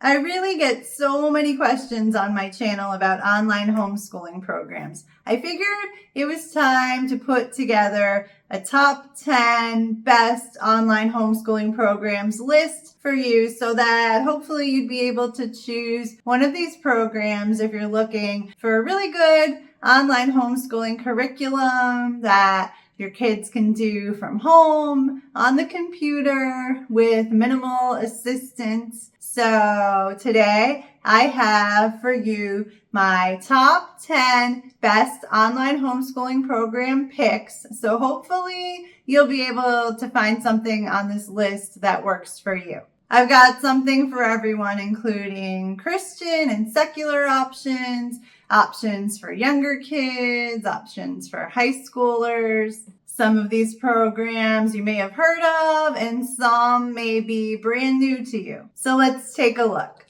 I really get so many questions on my channel about online homeschooling programs. I figured it was time to put together a top 10 best online homeschooling programs list for you so that hopefully you'd be able to choose one of these programs if you're looking for a really good online homeschooling curriculum that your kids can do from home, on the computer, with minimal assistance. So today I have for you my top 10 best online homeschooling program picks. So hopefully you'll be able to find something on this list that works for you. I've got something for everyone, including Christian and secular options, options for younger kids, options for high schoolers. Some of these programs you may have heard of, and some may be brand new to you. So let's take a look.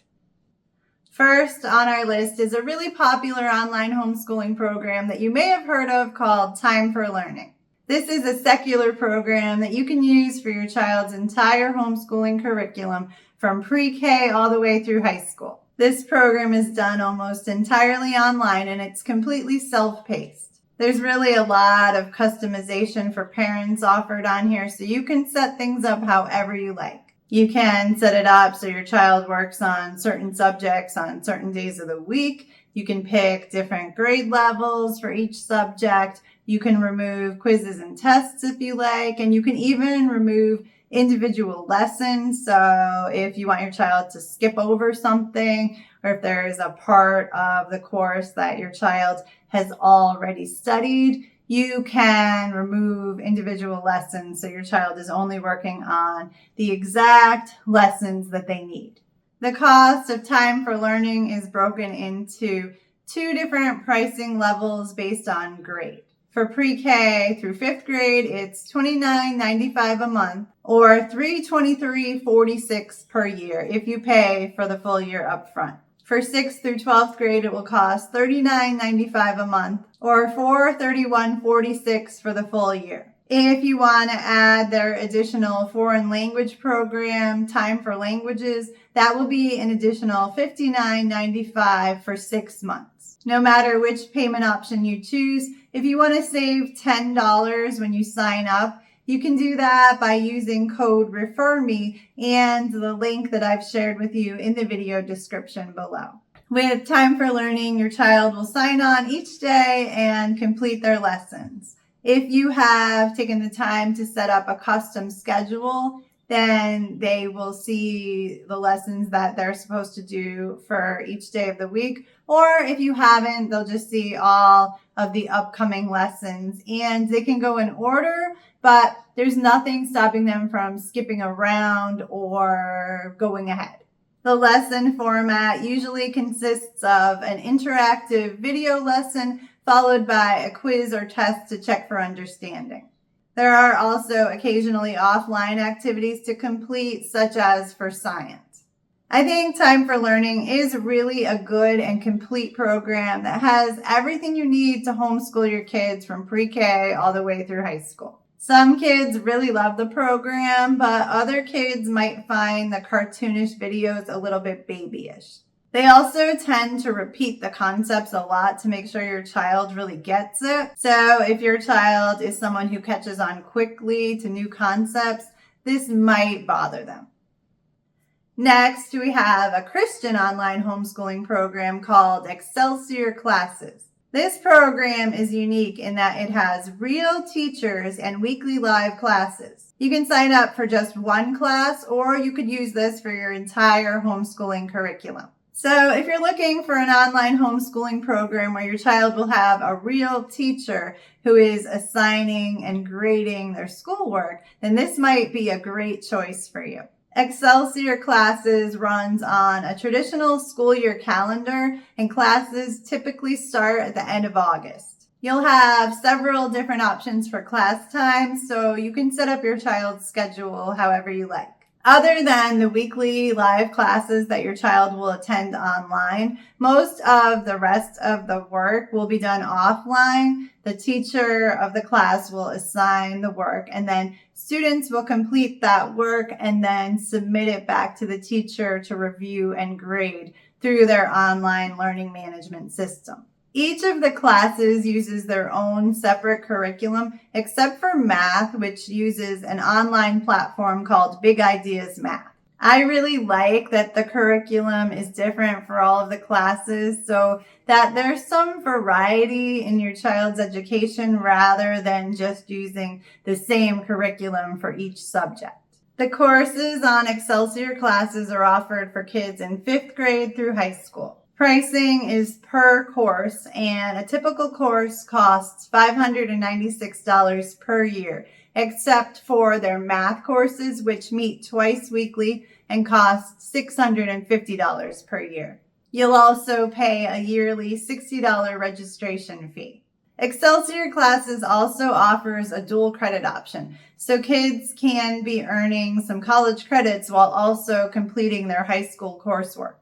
First on our list is a really popular online homeschooling program that you may have heard of called Time for Learning. This is a secular program that you can use for your child's entire homeschooling curriculum from pre-K all the way through high school. This program is done almost entirely online and it's completely self-paced. There's really a lot of customization for parents offered on here, so you can set things up however you like. You can set it up so your child works on certain subjects on certain days of the week. You can pick different grade levels for each subject. You can remove quizzes and tests if you like, and you can even remove individual lessons. So if you want your child to skip over something, or if there is a part of the course that your child has already studied, you can remove individual lessons so your child is only working on the exact lessons that they need. The cost of Time for Learning is broken into two different pricing levels based on grade. For pre-K through 5th grade, it's $29.95 a month or $323.46 per year if you pay for the full year up front. For 6th through 12th grade, it will cost $39.95 a month or $431.46 for the full year. If you want to add their additional foreign language program, Time for Languages, that will be an additional $59.95 for 6 months. No matter which payment option you choose, if you want to save $10 when you sign up, you can do that by using code REFERME and the link that I've shared with you in the video description below. With Time for Learning, your child will sign on each day and complete their lessons. If you have taken the time to set up a custom schedule, then they will see the lessons that they're supposed to do for each day of the week. Or if you haven't, they'll just see all of the upcoming lessons, and they can go in order, but there's nothing stopping them from skipping around or going ahead. The lesson format usually consists of an interactive video lesson followed by a quiz or test to check for understanding. There are also occasionally offline activities to complete, such as for science. I think Time for Learning is really a good and complete program that has everything you need to homeschool your kids from pre-K all the way through high school. Some kids really love the program, but other kids might find the cartoonish videos a little bit babyish. They also tend to repeat the concepts a lot to make sure your child really gets it. So if your child is someone who catches on quickly to new concepts, this might bother them. Next, we have a Christian online homeschooling program called Excelsior Classes. This program is unique in that it has real teachers and weekly live classes. You can sign up for just one class, or you could use this for your entire homeschooling curriculum. So if you're looking for an online homeschooling program where your child will have a real teacher who is assigning and grading their schoolwork, then this might be a great choice for you. Excelsior Classes runs on a traditional school year calendar, and classes typically start at the end of August. You'll have several different options for class times, so you can set up your child's schedule however you like. Other than the weekly live classes that your child will attend online, most of the rest of the work will be done offline. The teacher of the class will assign the work, and then students will complete that work and then submit it back to the teacher to review and grade through their online learning management system. Each of the classes uses their own separate curriculum, except for math, which uses an online platform called Big Ideas Math. I really like that the curriculum is different for all of the classes so that there's some variety in your child's education rather than just using the same curriculum for each subject. The courses on Excelsior classes are offered for kids in 5th grade through high school. Pricing is per course, and a typical course costs $596 per year, except for their math courses, which meet twice weekly and cost $650 per year. You'll also pay a yearly $60 registration fee. Excelsior classes also offers a dual credit option, so kids can be earning some college credits while also completing their high school coursework.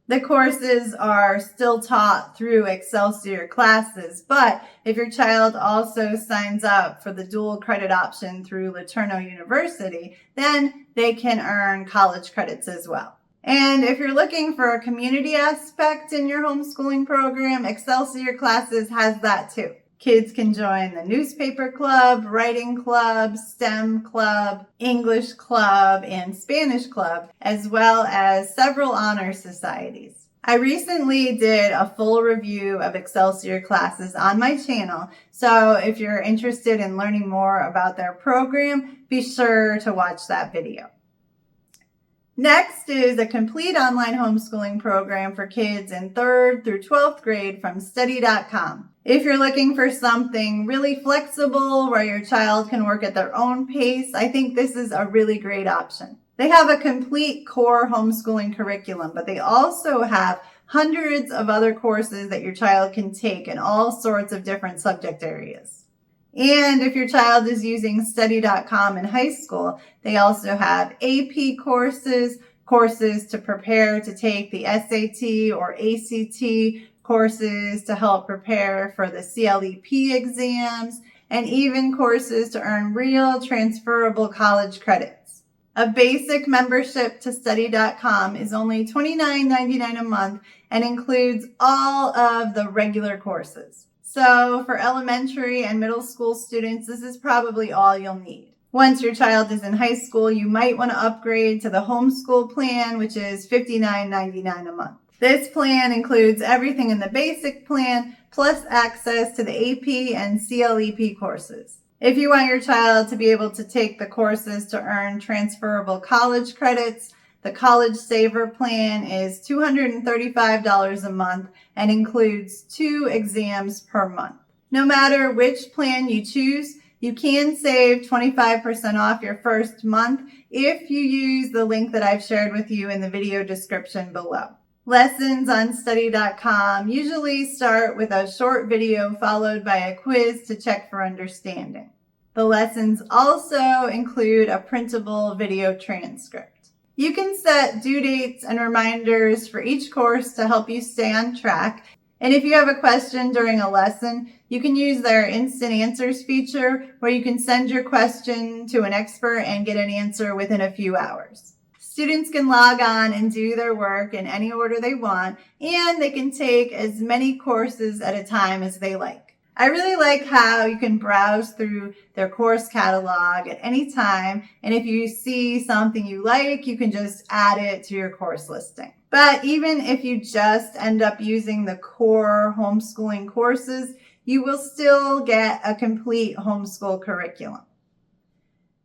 The courses are still taught through Excelsior classes, but if your child also signs up for the dual credit option through LeTourneau University, then they can earn college credits as well. And if you're looking for a community aspect in your homeschooling program, Excelsior classes has that too. Kids can join the newspaper club, writing club, STEM club, English club, and Spanish club, as well as several honor societies. I recently did a full review of Excelsior classes on my channel, so if you're interested in learning more about their program, be sure to watch that video. Next is a complete online homeschooling program for kids in 3rd through 12th grade from study.com. If you're looking for something really flexible where your child can work at their own pace, I think this is a really great option. They have a complete core homeschooling curriculum, but they also have hundreds of other courses that your child can take in all sorts of different subject areas. And if your child is using study.com in high school, they also have AP courses, courses to prepare to take the SAT or ACT, courses to help prepare for the CLEP exams, and even courses to earn real transferable college credits. A basic membership to study.com is only $29.99 a month and includes all of the regular courses. So for elementary and middle school students, this is probably all you'll need. Once your child is in high school, you might want to upgrade to the Homeschool plan, which is $59.99 a month. This plan includes everything in the basic plan, plus access to the AP and CLEP courses. If you want your child to be able to take the courses to earn transferable college credits, the College Saver plan is $235 a month and includes 2 exams per month. No matter which plan you choose, you can save 25% off your first month if you use the link that I've shared with you in the video description below. Lessons on study.com usually start with a short video followed by a quiz to check for understanding. The lessons also include a printable video transcript. You can set due dates and reminders for each course to help you stay on track. And if you have a question during a lesson, you can use their instant answers feature where you can send your question to an expert and get an answer within a few hours. Students can log on and do their work in any order they want, and they can take as many courses at a time as they like. I really like how you can browse through their course catalog at any time, and if you see something you like, you can just add it to your course listing. But even if you just end up using the core homeschooling courses, you will still get a complete homeschool curriculum.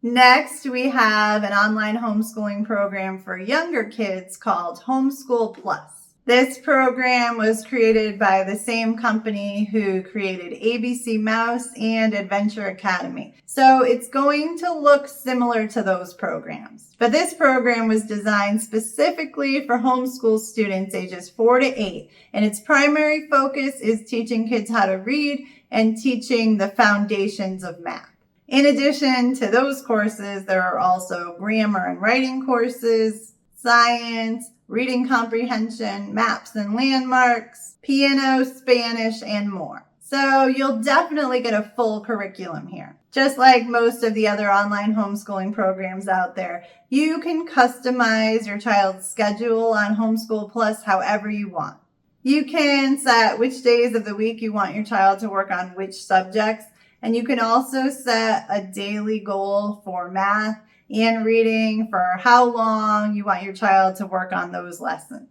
Next, we have an online homeschooling program for younger kids called Homeschool Plus. This program was created by the same company who created ABC Mouse and Adventure Academy. So it's going to look similar to those programs. But this program was designed specifically for homeschool students ages 4 to 8, and its primary focus is teaching kids how to read and teaching the foundations of math. In addition to those courses, there are also grammar and writing courses, science, reading comprehension, maps and landmarks, piano, Spanish, and more. So you'll definitely get a full curriculum here. Just like most of the other online homeschooling programs out there, you can customize your child's schedule on Homeschool Plus however you want. You can set which days of the week you want your child to work on which subjects, and you can also set a daily goal for math and reading for how long you want your child to work on those lessons.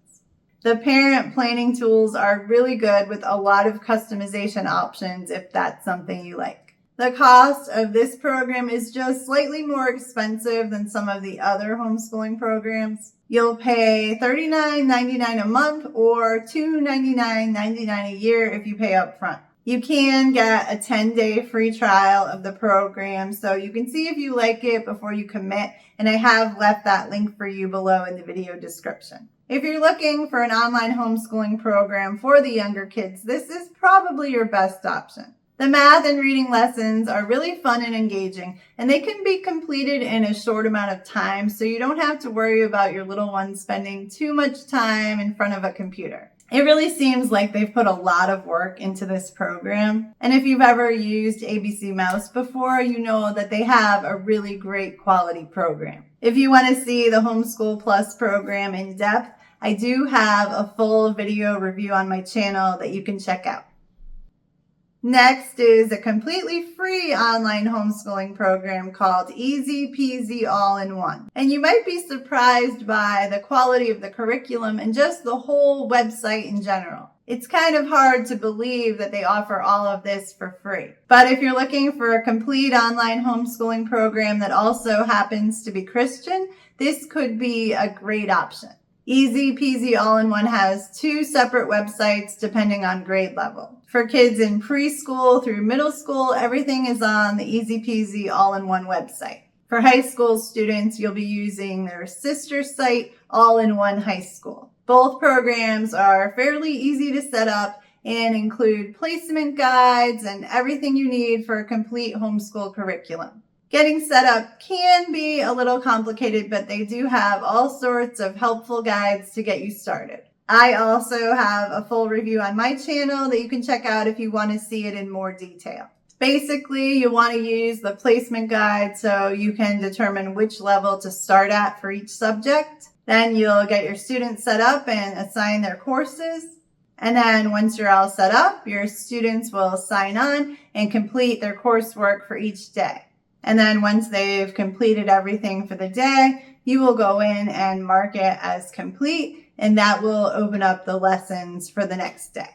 The parent planning tools are really good with a lot of customization options if that's something you like. The cost of this program is just slightly more expensive than some of the other homeschooling programs. You'll pay $39.99 a month or $299.99 a year if you pay up front. You can get a 10-day free trial of the program, so you can see if you like it before you commit, and I have left that link for you below in the video description. If you're looking for an online homeschooling program for the younger kids, this is probably your best option. The math and reading lessons are really fun and engaging, and they can be completed in a short amount of time, so you don't have to worry about your little ones spending too much time in front of a computer. It really seems like they've put a lot of work into this program. And if you've ever used ABC Mouse before, you know that they have a really great quality program. If you want to see the Homeschool Plus program in depth, I do have a full video review on my channel that you can check out. Next is a completely free online homeschooling program called Easy Peasy All-in-One. And you might be surprised by the quality of the curriculum and just the whole website in general. It's kind of hard to believe that they offer all of this for free. But if you're looking for a complete online homeschooling program that also happens to be Christian, this could be a great option. Easy Peasy All-in-One has 2 separate websites depending on grade level. For kids in preschool through middle school, everything is on the Easy Peasy All-in-One website. For high school students, you'll be using their sister site, All-in-One High School. Both programs are fairly easy to set up and include placement guides and everything you need for a complete homeschool curriculum. Getting set up can be a little complicated, but they do have all sorts of helpful guides to get you started. I also have a full review on my channel that you can check out if you want to see it in more detail. Basically, you want to use the placement guide so you can determine which level to start at for each subject. Then you'll get your students set up and assign their courses. And then once you're all set up, your students will sign on and complete their coursework for each day. And then once they've completed everything for the day, you will go in and mark it as complete, and that will open up the lessons for the next day.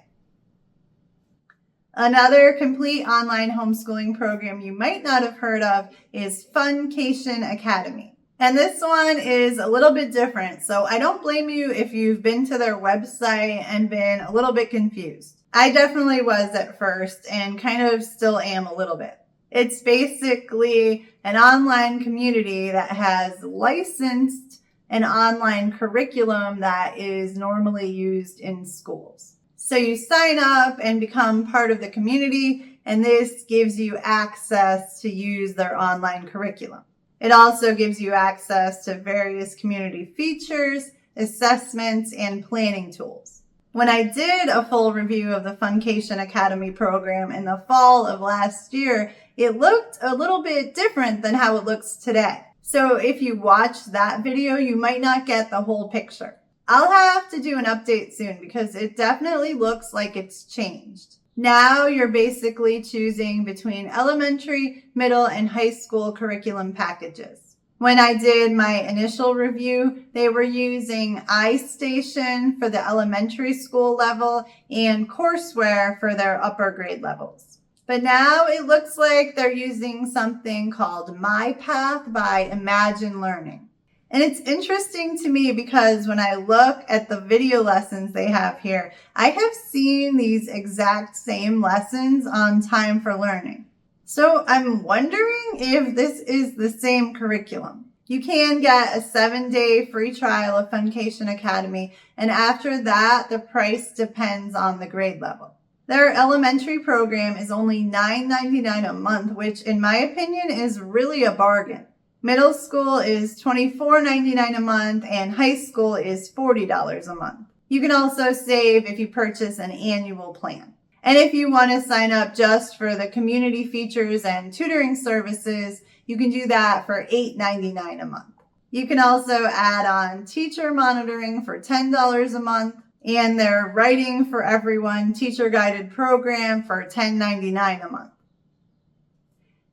Another complete online homeschooling program you might not have heard of is Funcation Academy. And this one is a little bit different, so I don't blame you if you've been to their website and been a little bit confused. I definitely was at first and kind of still am a little bit. It's basically an online community that has licensed an online curriculum that is normally used in schools. So you sign up and become part of the community, and this gives you access to use their online curriculum. It also gives you access to various community features, assessments, and planning tools. When I did a full review of the Funcation Academy program in the fall of last year, it looked a little bit different than how it looks today. So if you watch that video, you might not get the whole picture. I'll have to do an update soon because it definitely looks like it's changed. Now you're basically choosing between elementary, middle, and high school curriculum packages. When I did my initial review, they were using iStation for the elementary school level and courseware for their upper grade levels. But now it looks like they're using something called My Path by Imagine Learning. And it's interesting to me because when I look at the video lessons they have here, I have seen these exact same lessons on Time for Learning. So I'm wondering if this is the same curriculum. You can get a 7-day free trial of Funcation Academy, and after that, the price depends on the grade level. Their elementary program is only $9.99 a month, which in my opinion is really a bargain. Middle school is $24.99 a month and high school is $40 a month. You can also save if you purchase an annual plan. And if you want to sign up just for the community features and tutoring services, you can do that for $8.99 a month. You can also add on teacher monitoring for $10 a month and their Writing for Everyone teacher guided program for $10.99 a month.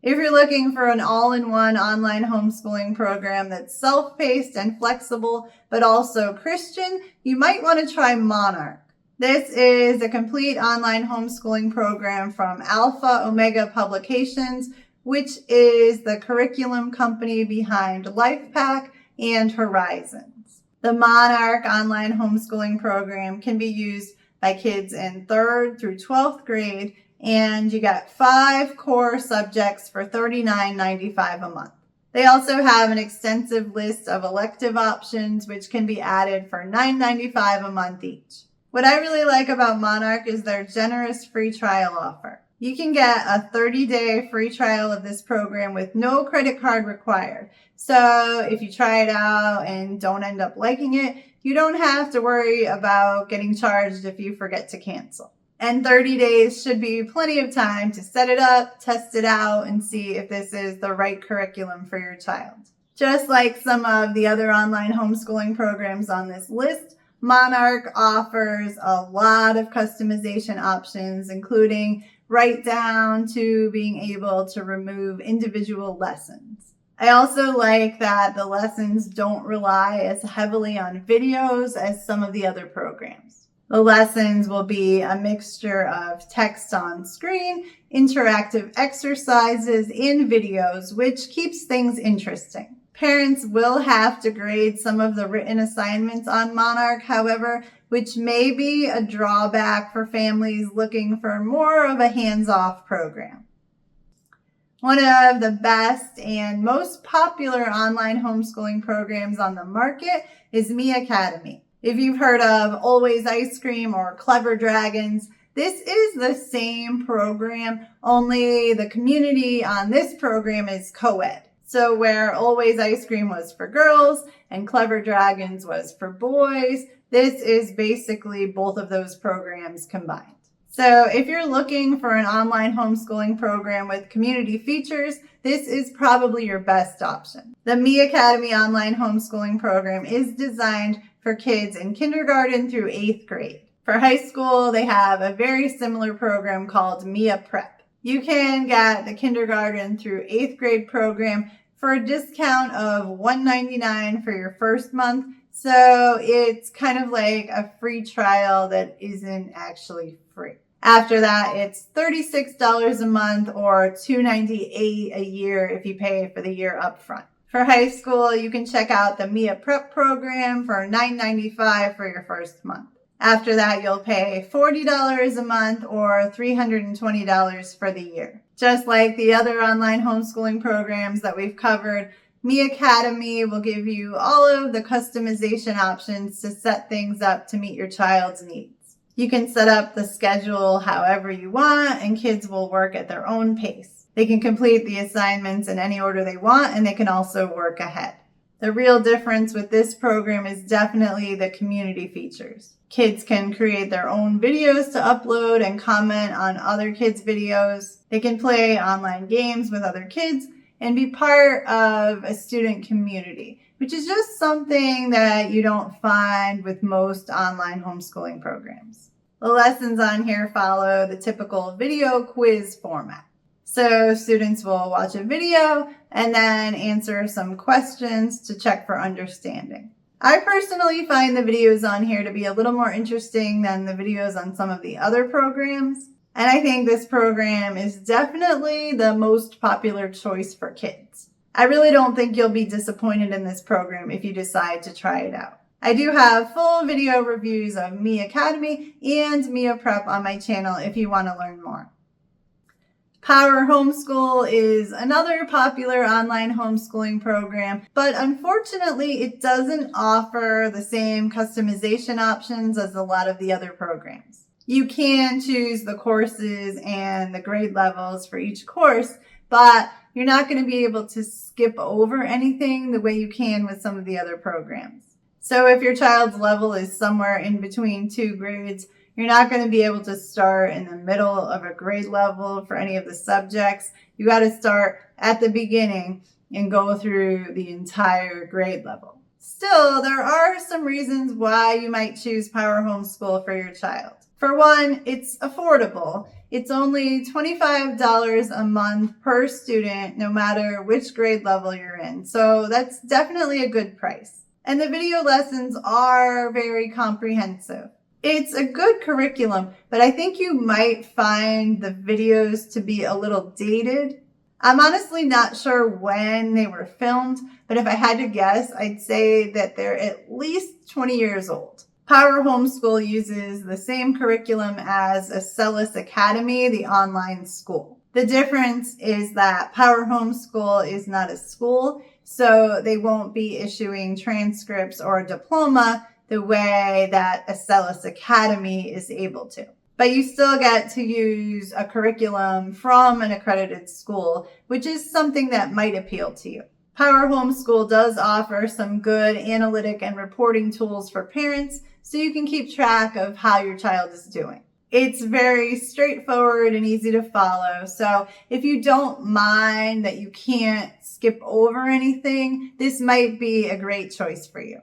If you're looking for an all-in-one online homeschooling program that's self-paced and flexible, but also Christian, you might want to try Monarch. This is a complete online homeschooling program from Alpha Omega Publications, which is the curriculum company behind LifePack and Horizons. The Monarch online homeschooling program can be used by kids in 3rd through 12th grade, and you get 5 core subjects for $39.95 a month. They also have an extensive list of elective options, which can be added for $9.95 a month each. What I really like about Monarch is their generous free trial offer. You can get a 30-day free trial of this program with no credit card required. So if you try it out and don't end up liking it, you don't have to worry about getting charged if you forget to cancel. And 30 days should be plenty of time to set it up, test it out, and see if this is the right curriculum for your child. Just like some of the other online homeschooling programs on this list, Monarch offers a lot of customization options, including right down to being able to remove individual lessons. I also like that the lessons don't rely as heavily on videos as some of the other programs. The lessons will be a mixture of text on screen, interactive exercises, and videos, which keeps things interesting. Parents will have to grade some of the written assignments on Monarch, however, which may be a drawback for families looking for more of a hands-off program. One of the best and most popular online homeschooling programs on the market is Me Academy. If you've heard of Always Ice Cream or Clever Dragons, this is the same program, only the community on this program is co-ed. So where Always Ice Cream was for girls and Clever Dragons was for boys, this is basically both of those programs combined. So if you're looking for an online homeschooling program with community features, this is probably your best option. The Me Academy online homeschooling program is designed for kids in kindergarten through 8th grade. For high school, they have a very similar program called Mia Prep. You can get the kindergarten through 8th grade program for a discount of $1.99 for your first month. So it's kind of like a free trial that isn't actually free. After that, it's $36 a month or $2.98 a year if you pay for the year up front. For high school, you can check out the Mia Prep program for $9.95 for your first month. After that, you'll pay $40 a month or $320 for the year. Just like the other online homeschooling programs that we've covered, Me Academy will give you all of the customization options to set things up to meet your child's needs. You can set up the schedule however you want, and kids will work at their own pace. They can complete the assignments in any order they want, and they can also work ahead. The real difference with this program is definitely the community features. Kids can create their own videos to upload and comment on other kids' videos. They can play online games with other kids and be part of a student community, which is just something that you don't find with most online homeschooling programs. The lessons on here follow the typical video quiz format. So students will watch a video and then answer some questions to check for understanding. I personally find the videos on here to be a little more interesting than the videos on some of the other programs. And I think this program is definitely the most popular choice for kids. I really don't think you'll be disappointed in this program if you decide to try it out. I do have full video reviews of Me Academy and Mia Prep on my channel if you want to learn more. Power Homeschool is another popular online homeschooling program, but unfortunately it doesn't offer the same customization options as a lot of the other programs. You can choose the courses and the grade levels for each course, but you're not going to be able to skip over anything the way you can with some of the other programs. So if your child's level is somewhere in between 2 grades, you're not going to be able to start in the middle of a grade level for any of the subjects. You got to start at the beginning and go through the entire grade level. Still, there are some reasons why you might choose Power Homeschool for your child. For one, it's affordable. It's only $25 a month per student, no matter which grade level you're in. So that's definitely a good price. And the video lessons are very comprehensive. It's a good curriculum, but I think you might find the videos to be a little dated. I'm honestly not sure when they were filmed, but if I had to guess, I'd say that they're at least 20 years old. Power Homeschool uses the same curriculum as Funcation Academy, the online school. The difference is that Power Homeschool is not a school, so they won't be issuing transcripts or a diploma the way that Funcation Academy is able to. But you still get to use a curriculum from an accredited school, which is something that might appeal to you. Power Homeschool does offer some good analytic and reporting tools for parents, so you can keep track of how your child is doing. It's very straightforward and easy to follow, so if you don't mind that you can't skip over anything, this might be a great choice for you.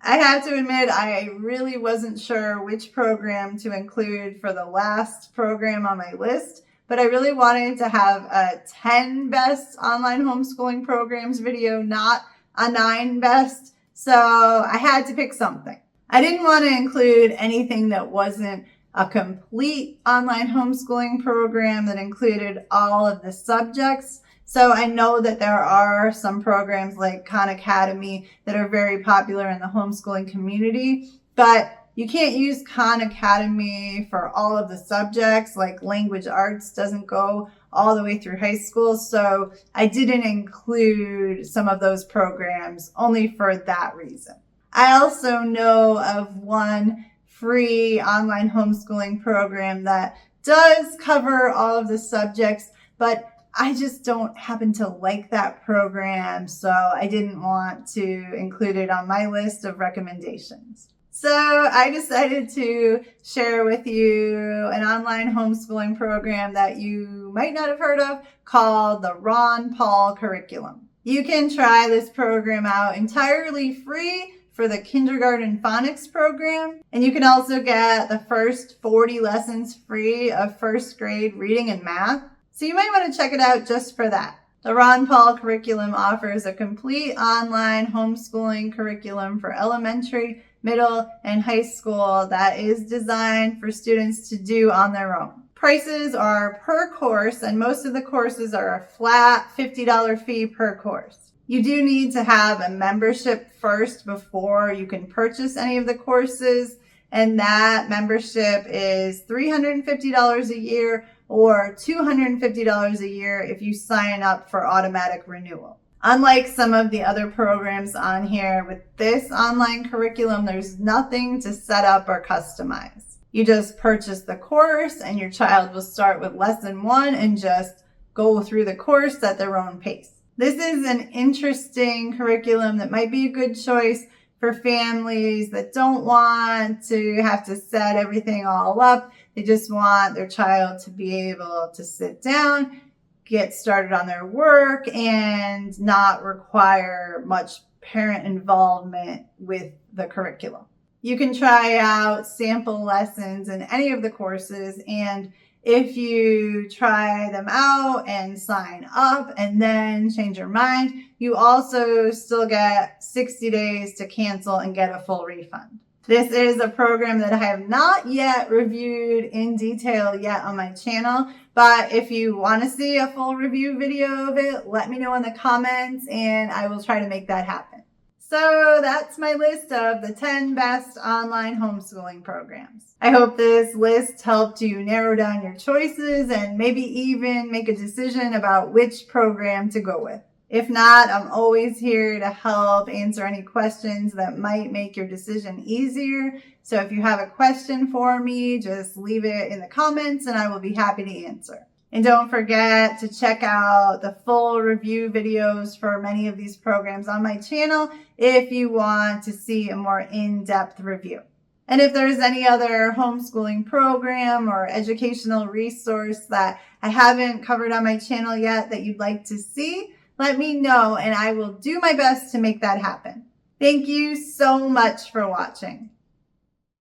I have to admit, I really wasn't sure which program to include for the last program on my list, but I really wanted to have a 10 best online homeschooling programs video, not a 9 best, so I had to pick something. I didn't want to include anything that wasn't a complete online homeschooling program that included all of the subjects. So I know that there are some programs like Khan Academy that are very popular in the homeschooling community, but you can't use Khan Academy for all of the subjects. Like language arts doesn't go all the way through high school. So I didn't include some of those programs only for that reason. I also know of one free online homeschooling program that does cover all of the subjects, but I just don't happen to like that program, so I didn't want to include it on my list of recommendations. So I decided to share with you an online homeschooling program that you might not have heard of called the Ron Paul Curriculum. You can try this program out entirely free for the kindergarten phonics program, and you can also get the first 40 lessons free of first grade reading and math. So you might want to check it out just for that. The Ron Paul curriculum offers a complete online homeschooling curriculum for elementary, middle, and high school that is designed for students to do on their own. Prices are per course, and most of the courses are a flat $50 fee per course. You do need to have a membership first before you can purchase any of the courses, and that membership is $350 a year or $250 a year if you sign up for automatic renewal. Unlike some of the other programs on here, with this online curriculum, there's nothing to set up or customize. You just purchase the course and your child will start with lesson 1 and just go through the course at their own pace. This is an interesting curriculum that might be a good choice for families that don't want to have to set everything all up. They just want their child to be able to sit down, get started on their work, and not require much parent involvement with the curriculum. You can try out sample lessons in any of the courses, and if you try them out and sign up and then change your mind, you also still get 60 days to cancel and get a full refund. This is a program that I have not yet reviewed in detail yet on my channel, but if you want to see a full review video of it, let me know in the comments and I will try to make that happen. So that's my list of the 10 best online homeschooling programs. I hope this list helped you narrow down your choices and maybe even make a decision about which program to go with. If not, I'm always here to help answer any questions that might make your decision easier. So if you have a question for me, just leave it in the comments and I will be happy to answer. And don't forget to check out the full review videos for many of these programs on my channel if you want to see a more in-depth review. And if there's any other homeschooling program or educational resource that I haven't covered on my channel yet that you'd like to see, let me know and I will do my best to make that happen. Thank you so much for watching.